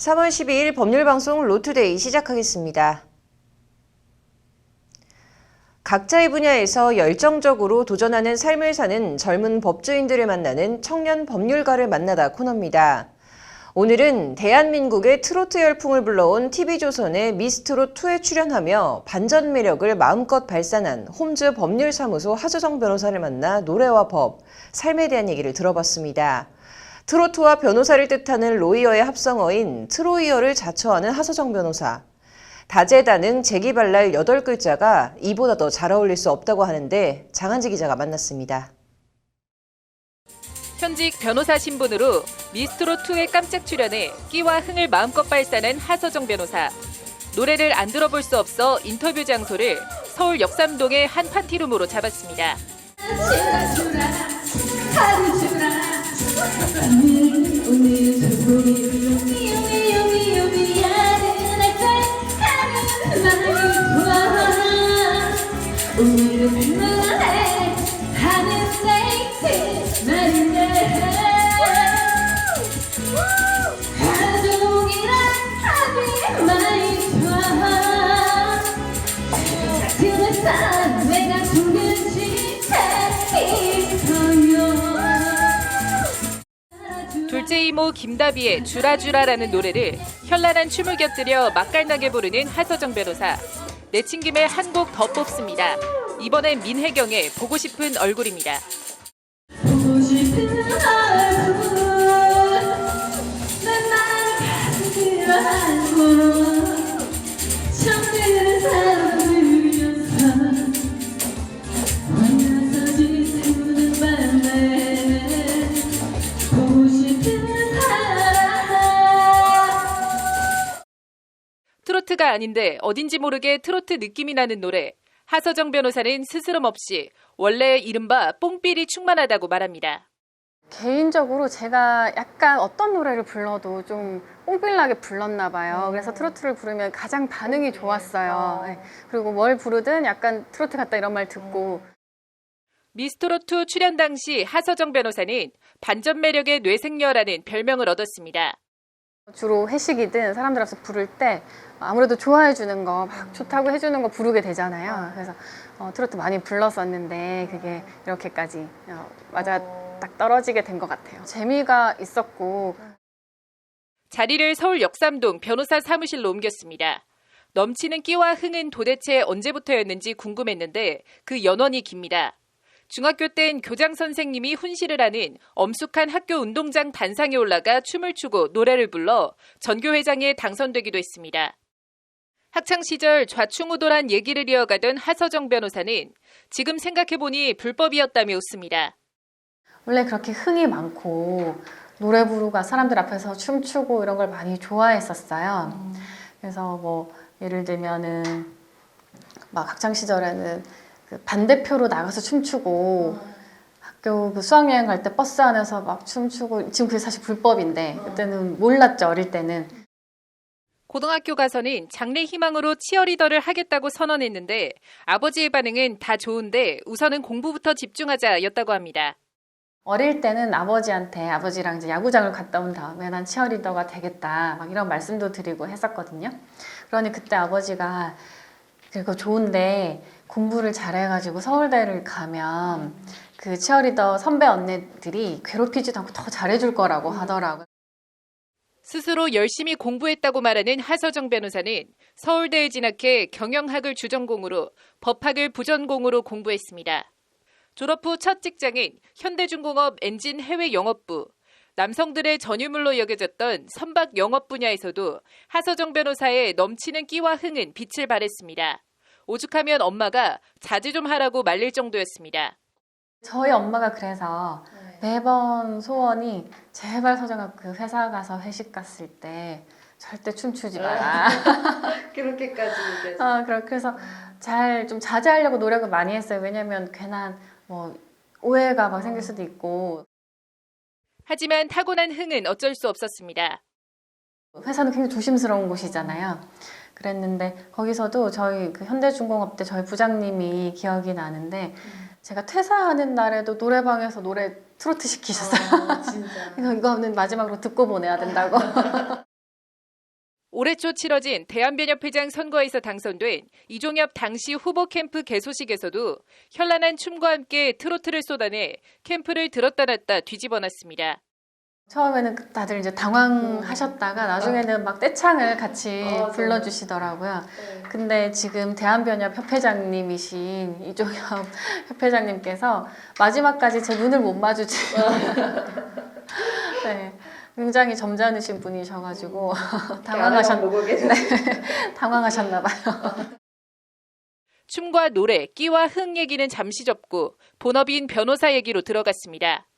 3월 12일 법률방송 로투데이 시작하겠습니다. 각자의 분야에서 열정적으로 도전하는 삶을 사는 젊은 법조인들을 만나는 청년 법률가를 만나다 코너입니다. 오늘은 대한민국의 트로트 열풍을 불러온 TV조선의 미스트롯2에 출연하며 반전 매력을 마음껏 발산한 홈즈 법률사무소 하소정 변호사를 만나 노래와 법, 삶에 대한 얘기를 들어봤습니다. 트로트와 변호사를 뜻하는 로이어의 합성어인 트로이어를 자처하는 하소정 변호사. 다재다능 재기발랄 8글자가 이보다 더 잘 어울릴 수 없다고 하는데 장한지 기자가 만났습니다. 현직 변호사 신분으로 미스트롯2에 깜짝 출연해 끼와 흥을 마음껏 발산한 하소정 변호사. 노래를 안 들어볼 수 없어 인터뷰 장소를 서울 역삼동의 한 파티룸으로 잡았습니다. 둘째 이모 김다비의 주라주라라는 노래를 현란한 춤을 곁들여 맛깔나게 부르는 하소정 변호사. 내친 김에 한 곡 더 뽑습니다. 이번엔 민혜경의 보고 싶은 얼굴입니다. 보고 싶은 얼굴 난 많이 가슴으로 처음 사람을 위해서 만나서 지새우는 밤에 보고 싶은 사람. 트로트가 아닌데 어딘지 모르게 트로트 느낌이 나는 노래. 하소정 변호사는 스스럼 없이 원래 이른바 뽕삘이 충만하다고 말합니다. 개인적으로 제가 약간 어떤 노래를 불러도 좀 뽕필나게 불렀나 봐요. 그래서 트로트를 부르면 가장 반응이 좋았어요. 네. 그리고 뭘 부르든 약간 트로트 같다 이런 말 듣고. 미스트롯2 출연 당시 하소정 변호사는 반전 매력의 뇌생녀라는 별명을 얻었습니다. 주로 회식이든 사람들 앞에서 부를 때 아무래도 좋아해 주는 거, 막 좋다고 해주는 거 부르게 되잖아요. 그래서 트로트 많이 불렀었는데 그게 이렇게까지 맞아 딱 떨어지게 된 것 같아요. 재미가 있었고. 자리를 서울 역삼동 변호사 사무실로 옮겼습니다. 넘치는 끼와 흥은 도대체 언제부터였는지 궁금했는데 그 연원이 깁니다. 중학교 땐 교장 선생님이 훈시를 하는 엄숙한 학교 운동장 단상에 올라가 춤을 추고 노래를 불러 전교회장에 당선되기도 했습니다. 학창시절 좌충우돌한 얘기를 이어가던 하소정 변호사는 지금 생각해보니 불법이었다며 웃습니다. 원래 그렇게 흥이 많고 노래 부르고 사람들 앞에서 춤추고 이런 걸 많이 좋아했었어요. 그래서 뭐 예를 들면은 막 학창시절에는 그 반대표로 나가서 춤추고 학교 그 수학여행 갈 때 버스 안에서 막 춤추고 지금 그게 사실 불법인데 그때는 몰랐죠. 어릴 때는. 고등학교 가서는 장래 희망으로 치어리더를 하겠다고 선언했는데 아버지의 반응은 다 좋은데 우선은 공부부터 집중하자였다고 합니다. 어릴 때는 아버지랑 이제 야구장을 갔다 온 다음에 난 치어리더가 되겠다 막 이런 말씀도 드리고 했었거든요. 그러니 그때 아버지가 그거 좋은데 공부를 잘해가지고 서울대를 가면 그 치어리더 선배 언니들이 괴롭히지도 않고 더 잘해줄 거라고 하더라고요. 스스로 열심히 공부했다고 말하는 하소정 변호사는 서울대에 진학해 경영학을 주전공으로 법학을 부전공으로 공부했습니다. 졸업 후 첫 직장은 현대중공업 엔진 해외 영업부, 남성들의 전유물로 여겨졌던 선박 영업 분야에서도 하소정 변호사의 넘치는 끼와 흥은 빛을 발했습니다. 오죽하면 엄마가 자제 좀 하라고 말릴 정도였습니다. 저희 엄마가 그래서 매번 소원이 제발 서정아 그 회사 가서 회식 갔을 때 절대 춤추지 마라. 그렇게까지 얘기해서. 그래서 잘 좀 자제하려고 노력을 많이 했어요. 왜냐면 괜한 뭐 오해가 막 생길 수도 있고. 하지만 타고난 흥은 어쩔 수 없었습니다. 회사는 굉장히 조심스러운 곳이잖아요. 그랬는데 거기서도 저희 그 현대중공업 때 저희 부장님이 기억이 나는데 제가 퇴사하는 날에도 노래방에서 노래 트로트 시키셨어요. 진짜. 그래서 이거는 마지막으로 듣고 보내야 된다고. 올해 초 치러진 대한변협회장 선거에서 당선된 이종엽 당시 후보 캠프 개소식에서도 현란한 춤과 함께 트로트를 쏟아내 캠프를 들었다 놨다 뒤집어놨습니다. 처음에는 다들 이제 당황하셨다가 나중에는 막 떼창을 같이 불러주시더라고요. 근데 지금 대한변협 협회장님이신 이종엽 협회장님께서 마지막까지 제 눈을 못 마주치고 네, 굉장히 점잖으신 분이셔가지고 당황하셨나 봐요. 춤과 노래, 끼와 흥 얘기는 잠시 접고 본업인 변호사 얘기로 들어갔습니다.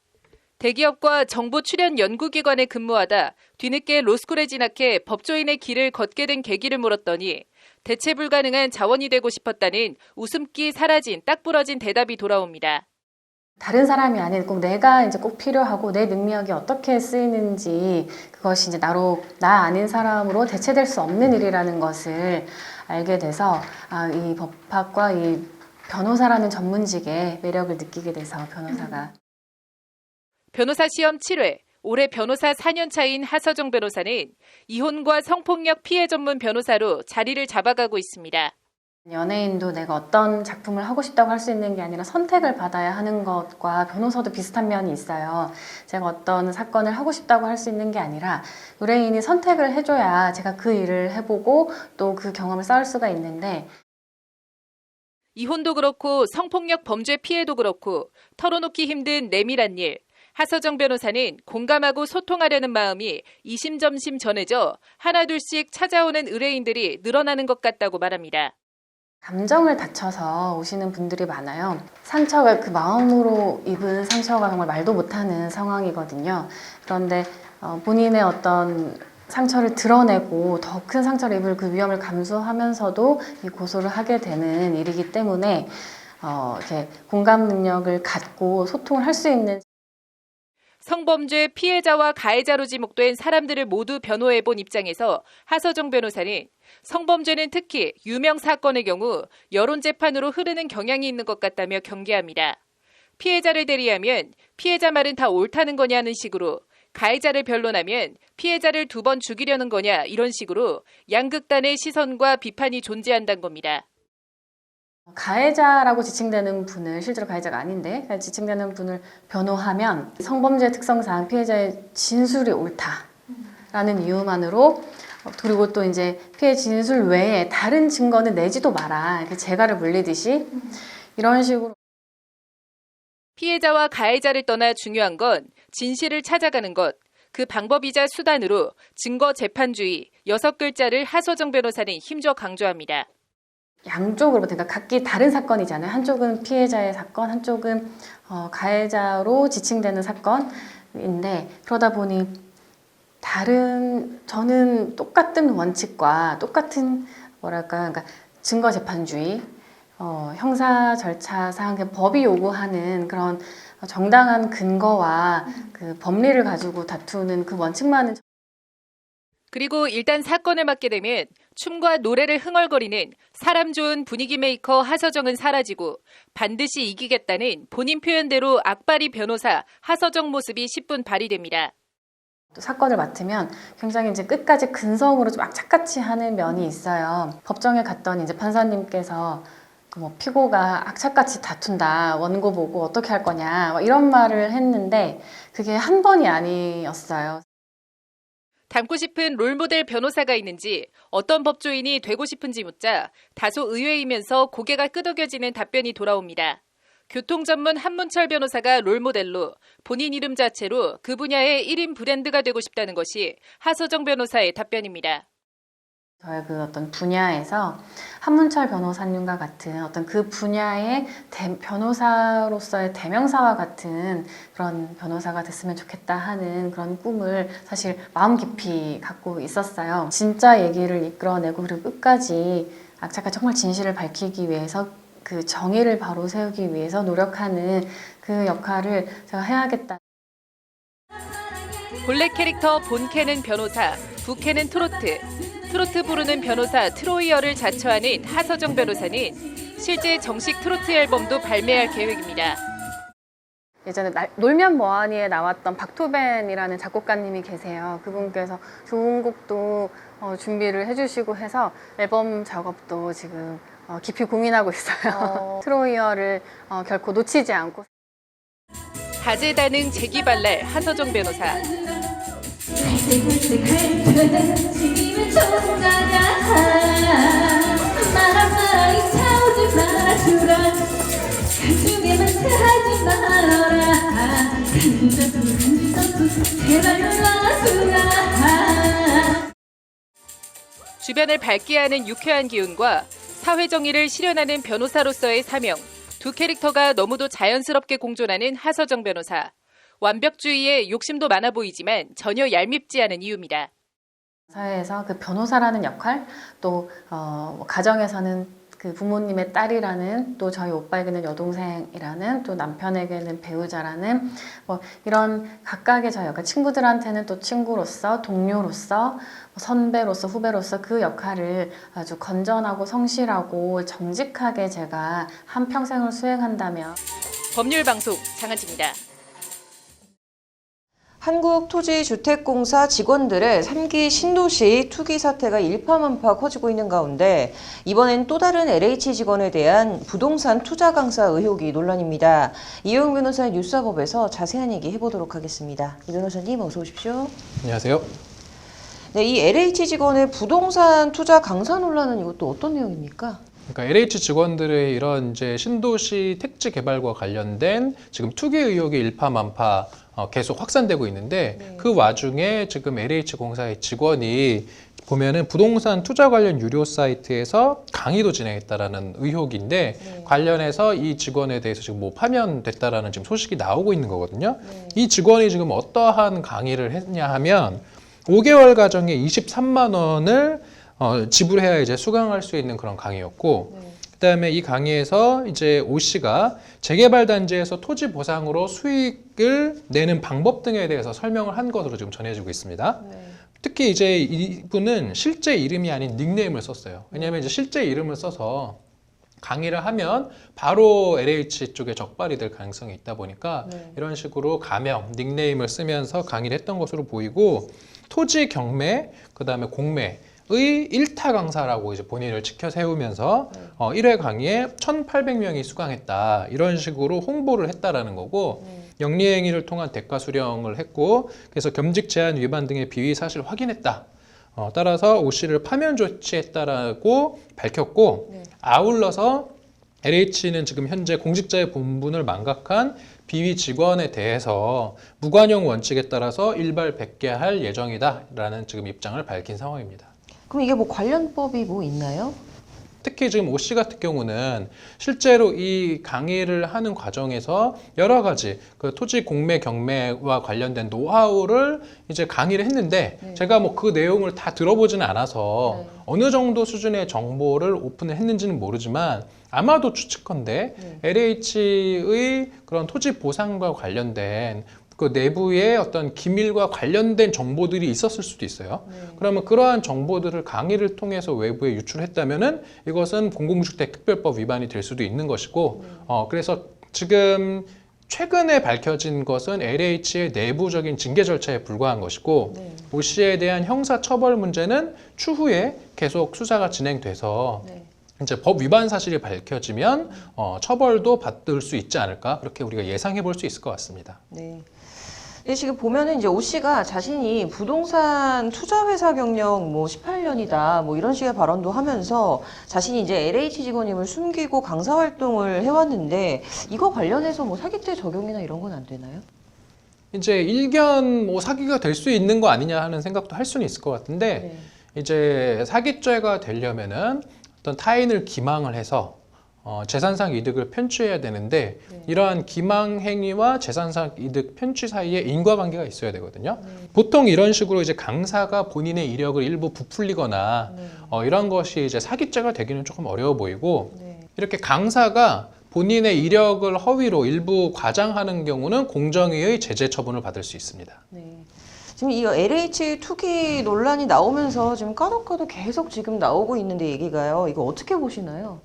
대기업과 정부 출연 연구기관에 근무하다 뒤늦게 로스쿨에 진학해 법조인의 길을 걷게 된 계기를 물었더니 대체 불가능한 자원이 되고 싶었다는 웃음기 사라진 딱 부러진 대답이 돌아옵니다. 다른 사람이 아닌 꼭 내가 이제 꼭 필요하고 내 능력이 어떻게 쓰이는지 그것이 이제 나 아닌 사람으로 대체될 수 없는 일이라는 것을 알게 돼서 이 법학과 이 변호사라는 전문직의 매력을 느끼게 돼서 변호사 시험 7회, 올해 변호사 4년 차인 하서정 변호사는 이혼과 성폭력 피해 전문 변호사로 자리를 잡아가고 있습니다. 연예인도 내가 어떤 작품을 하고 싶다고 할 수 있는 게 아니라 선택을 받아야 하는 것과 변호사도 비슷한 면이 있어요. 제가 어떤 사건을 하고 싶다고 할 수 있는 게 아니라 의뢰인이 선택을 해줘야 제가 그 일을 해보고 또 그 경험을 쌓을 수가 있는데 이혼도 그렇고 성폭력 범죄 피해도 그렇고 털어놓기 힘든 내밀한 일. 하서정 변호사는 공감하고 소통하려는 마음이 이심점심 전해져 하나둘씩 찾아오는 의뢰인들이 늘어나는 것 같다고 말합니다. 감정을 다쳐서 오시는 분들이 많아요. 상처가 그 마음으로 입은 상처가 정말 말도 못하는 상황이거든요. 그런데 본인의 어떤 상처를 드러내고 더 큰 상처를 입을 그 위험을 감수하면서도 이 고소를 하게 되는 일이기 때문에 이렇게 공감 능력을 갖고 소통을 할 수 있는 성범죄 피해자와 가해자로 지목된 사람들을 모두 변호해본 입장에서 하서정 변호사는 성범죄는 특히 유명 사건의 경우 여론재판으로 흐르는 경향이 있는 것 같다며 경계합니다. 피해자를 대리하면 피해자 말은 다 옳다는 거냐는 식으로 가해자를 변론하면 피해자를 2번 죽이려는 거냐 이런 식으로 양극단의 시선과 비판이 존재한다는 겁니다. 가해자라고 지칭되는 분을 실제로 가해자가 아닌데 지칭되는 분을 변호하면 성범죄 특성상 피해자의 진술이 옳다라는 이유만으로 그리고 또 이제 피해 진술 외에 다른 증거는 내지도 마라 이렇게 재갈을 물리듯이 이런 식으로 피해자와 가해자를 떠나 중요한 건 진실을 찾아가는 것. 그 방법이자 수단으로 증거 재판주의 6글자를 하서정 변호사는 힘줘 강조합니다. 양쪽으로 그러니까 각기 다른 사건이잖아요. 한쪽은 피해자의 사건, 한쪽은 가해자로 지칭되는 사건인데 그러다 보니 저는 똑같은 원칙과 똑같은 그러니까 증거 재판주의, 형사 절차상 법이 요구하는 그런 정당한 근거와 그 법리를 가지고 다투는 그 원칙만은 그리고 일단 사건을 맡게 되면 춤과 노래를 흥얼거리는 사람 좋은 분위기 메이커 하서정은 사라지고 반드시 이기겠다는 본인 표현대로 악바리 변호사 하서정 모습이 10분 발휘됩니다. 또 사건을 맡으면 굉장히 이제 끝까지 근성으로 좀 악착같이 하는 면이 있어요. 법정에 갔더니 이제 판사님께서 피고가 악착같이 다툰다. 원고 보고 어떻게 할 거냐. 이런 말을 했는데 그게 한 번이 아니었어요. 닮고 싶은 롤모델 변호사가 있는지 어떤 법조인이 되고 싶은지 묻자 다소 의외이면서 고개가 끄덕여지는 답변이 돌아옵니다. 교통 전문 한문철 변호사가 롤모델로 본인 이름 자체로 그 분야의 1인 브랜드가 되고 싶다는 것이 하서정 변호사의 답변입니다. 저의 그 어떤 분야에서 한문철 변호사님과 같은 어떤 그 분야의 변호사로서의 대명사와 같은 그런 변호사가 됐으면 좋겠다 하는 그런 꿈을 사실 마음 깊이 갖고 있었어요. 진짜 얘기를 이끌어내고 그리고 끝까지 악착같이 정말 진실을 밝히기 위해서 그 정의를 바로 세우기 위해서 노력하는 그 역할을 제가 해야겠다. 본래 캐릭터 본캐는 변호사, 부캐는 트로트 부르는 변호사 트로이어를 자처하는 하서정 변호사는 실제 정식 트로트 앨범도 발매할 계획입니다. 예전에 놀면 뭐하니에 나왔던 박토벤이라는 작곡가님이 계세요. 그분께서 좋은 곡도 준비를 해주시고 해서 앨범 작업도 지금 깊이 고민하고 있어요. 트로이어를 결코 놓치지 않고. 다재다능 재기발랄 하서정 변호사. 갈색 지금은 총자냐 말아마이 차오지 말아주라 가슴에만 하지 말아라 간지럽고 제발 놀아주라. 주변을 밝게 하는 유쾌한 기운과 사회 정의를 실현하는 변호사로서의 사명. 두 캐릭터가 너무도 자연스럽게 공존하는 하서정 변호사. 완벽주의에 욕심도 많아 보이지만 전혀 얄밉지 않은 이유입니다. 사회에서 그 변호사라는 역할, 또 가정에서는 그 부모님의 딸이라는, 또 저희 오빠에게는 여동생이라는, 또 남편에게는 배우자라는, 뭐 이런 각각의 저희 역할, 친구들한테는 또 친구로서, 동료로서, 선배로서, 후배로서 그 역할을 아주 건전하고 성실하고 정직하게 제가 한평생을 수행한다면. 법률방송 장한지입니다. 한국토지주택공사 직원들의 3기 신도시 투기 사태가 일파만파 커지고 있는 가운데 이번엔 또 다른 LH 직원에 대한 부동산 투자 강사 의혹이 논란입니다. 이용 변호사의 뉴스업에서 자세한 얘기 해보도록 하겠습니다. 이 변호사님 어서 오십시오. 안녕하세요. 네, 이 LH 직원의 부동산 투자 강사 논란은 이것도 어떤 내용입니까? 그러니까 LH 직원들의 이런 이제 신도시 택지 개발과 관련된 지금 투기 의혹이 일파만파 계속 확산되고 있는데 그 와중에 지금 LH 공사의 직원이 보면은 부동산 투자 관련 유료 사이트에서 강의도 진행했다라는 의혹인데 관련해서 이 직원에 대해서 지금 뭐 파면됐다라는 지금 소식이 나오고 있는 거거든요. 이 직원이 지금 어떠한 강의를 했냐 하면 5개월 과정에 23만 원을 지불해야 이제 수강할 수 있는 그런 강의였고, 그다음에 이 강의에서 이제 오 씨가 재개발 단지에서 토지 보상으로 수익을 내는 방법 등에 대해서 설명을 한 것으로 지금 전해지고 있습니다. 특히 이제 이분은 실제 이름이 아닌 닉네임을 썼어요. 왜냐하면 이제 실제 이름을 써서 강의를 하면 바로 LH 쪽에 적발이 될 가능성이 있다 보니까 이런 식으로 가명, 닉네임을 쓰면서 강의를 했던 것으로 보이고, 토지 경매, 그다음에 공매 의 1타 강사라고 이제 본인을 지켜 세우면서 1회 강의에 1,800명이 수강했다, 이런 식으로 홍보를 했다라는 거고, 영리행위를 통한 대가 수령을 했고, 그래서 겸직 제한 위반 등의 비위 사실 확인했다. 따라서 오 씨를 파면 조치했다라고 밝혔고, 아울러서 LH는 지금 현재 공직자의 본분을 망각한 비위 직원에 대해서 무관용 원칙에 따라서 일발백계할 예정이다라는 지금 입장을 밝힌 상황입니다. 그럼 이게 뭐 관련법이 뭐 있나요? 특히 지금 오 씨 같은 경우는 실제로 이 강의를 하는 과정에서 여러 가지 그 토지 공매 경매와 관련된 노하우를 이제 강의를 했는데 제가 뭐 그 내용을 다 들어보지는 않아서 어느 정도 수준의 정보를 오픈을 했는지는 모르지만 아마도 추측컨대 LH의 그런 토지 보상과 관련된 그 내부의 어떤 기밀과 관련된 정보들이 있었을 수도 있어요. 그러면 그러한 정보들을 강의를 통해서 외부에 유출했다면은 이것은 공공주택특별법 위반이 될 수도 있는 것이고, 그래서 지금 최근에 밝혀진 것은 LH의 내부적인 징계 절차에 불과한 것이고, 오 씨에 대한 형사 처벌 문제는 추후에 계속 수사가 진행돼서 이제 법 위반 사실이 밝혀지면 처벌도 받을 수 있지 않을까, 그렇게 우리가 예상해 볼 수 있을 것 같습니다. 네. 지금 보면은 이제 오 씨가 자신이 부동산 투자 회사 경력 뭐 18년이다 뭐 이런 식의 발언도 하면서 자신이 이제 LH 직원임을 숨기고 강사 활동을 해왔는데, 이거 관련해서 뭐 사기죄 적용이나 이런 건 안 되나요? 이제 일견 뭐 사기가 될 수 있는 거 아니냐 하는 생각도 할 수는 있을 것 같은데, 이제 사기죄가 되려면은 어떤 타인을 기망을 해서 재산상 이득을 편취해야 되는데 이러한 기망 행위와 재산상 이득 편취 사이에 인과관계가 있어야 되거든요. 보통 이런 식으로 이제 강사가 본인의 이력을 일부 부풀리거나 이런 것이 이제 사기죄가 되기는 조금 어려워 보이고, 이렇게 강사가 본인의 이력을 허위로 일부 과장하는 경우는 공정위의 제재 처분을 받을 수 있습니다. 지금 이 LH 투기 논란이 나오면서 지금 까놓고도 계속 지금 나오고 있는데 얘기가요. 이거 어떻게 보시나요?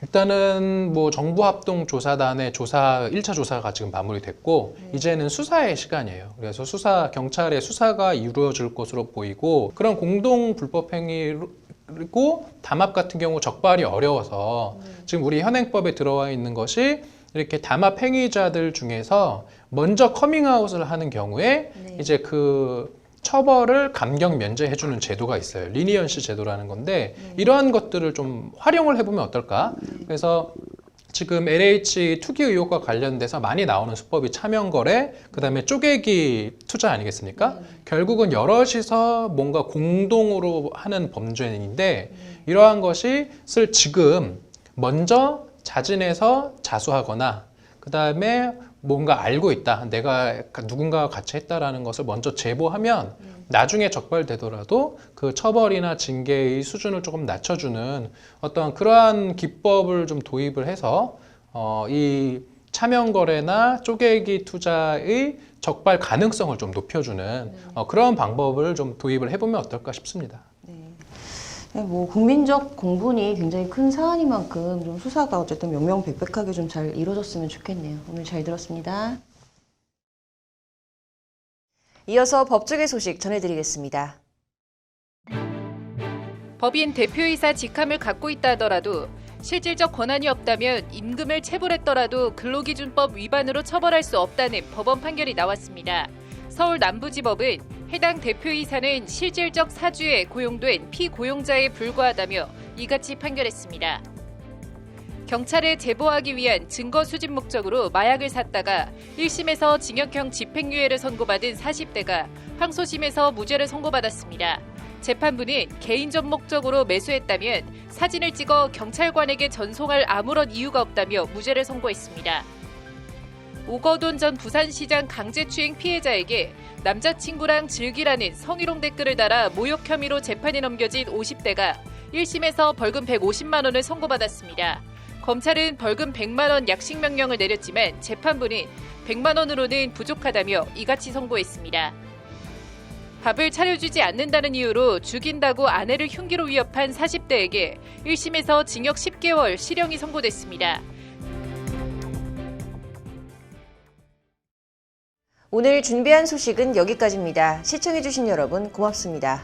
일단은 뭐 정부합동조사단의 1차 조사가 지금 마무리됐고 이제는 수사의 시간이에요. 그래서 경찰의 수사가 이루어질 것으로 보이고 그런 공동 불법 행위고 담합 같은 경우 적발이 어려워서 지금 우리 현행법에 들어와 있는 것이 이렇게 담합 행위자들 중에서 먼저 커밍아웃을 하는 경우에 이제 그 처벌을 감경 면제해주는 제도가 있어요. 리니언시 제도라는 건데 이러한 것들을 좀 활용을 해보면 어떨까? 그래서 지금 LH 투기 의혹과 관련돼서 많이 나오는 수법이 차명거래, 그다음에 쪼개기 투자 아니겠습니까? 결국은 여럿이서 뭔가 공동으로 하는 범죄인데 이러한 것을 지금 먼저 자진해서 자수하거나 그다음에 뭔가 알고 있다. 내가 누군가와 같이 했다라는 것을 먼저 제보하면 나중에 적발되더라도 그 처벌이나 징계의 수준을 조금 낮춰주는 어떤 그러한 기법을 좀 도입을 해서 이 차명거래나 쪼개기 투자의 적발 가능성을 좀 높여주는 그런 방법을 좀 도입을 해보면 어떨까 싶습니다. 네, 뭐 국민적 공분이 굉장히 큰 사안이만큼 좀 수사가 어쨌든 명명백백하게 좀 잘 이루어졌으면 좋겠네요. 오늘 잘 들었습니다. 이어서 법조계 소식 전해드리겠습니다. 법인 대표이사 직함을 갖고 있다 하더라도 실질적 권한이 없다면 임금을 체불했더라도 근로기준법 위반으로 처벌할 수 없다는 법원 판결이 나왔습니다. 서울 남부지법은 해당 대표이사는 실질적 사주에 고용된 피고용자에 불과하다며 이같이 판결했습니다. 경찰에 제보하기 위한 증거 수집 목적으로 마약을 샀다가 1심에서 징역형 집행유예를 선고받은 40대가 항소심에서 무죄를 선고받았습니다. 재판부는 개인적 목적으로 매수했다면 사진을 찍어 경찰관에게 전송할 아무런 이유가 없다며 무죄를 선고했습니다. 오거돈 전 부산시장 강제추행 피해자에게 남자친구랑 즐기라는 성희롱 댓글을 달아 모욕 혐의로 재판에 넘겨진 50대가 1심에서 벌금 150만 원을 선고받았습니다. 검찰은 벌금 100만 원 약식 명령을 내렸지만 재판부는 100만 원으로는 부족하다며 이같이 선고했습니다. 밥을 차려주지 않는다는 이유로 죽인다고 아내를 흉기로 위협한 40대에게 1심에서 징역 10개월 실형이 선고됐습니다. 오늘 준비한 소식은 여기까지입니다. 시청해주신 여러분 고맙습니다.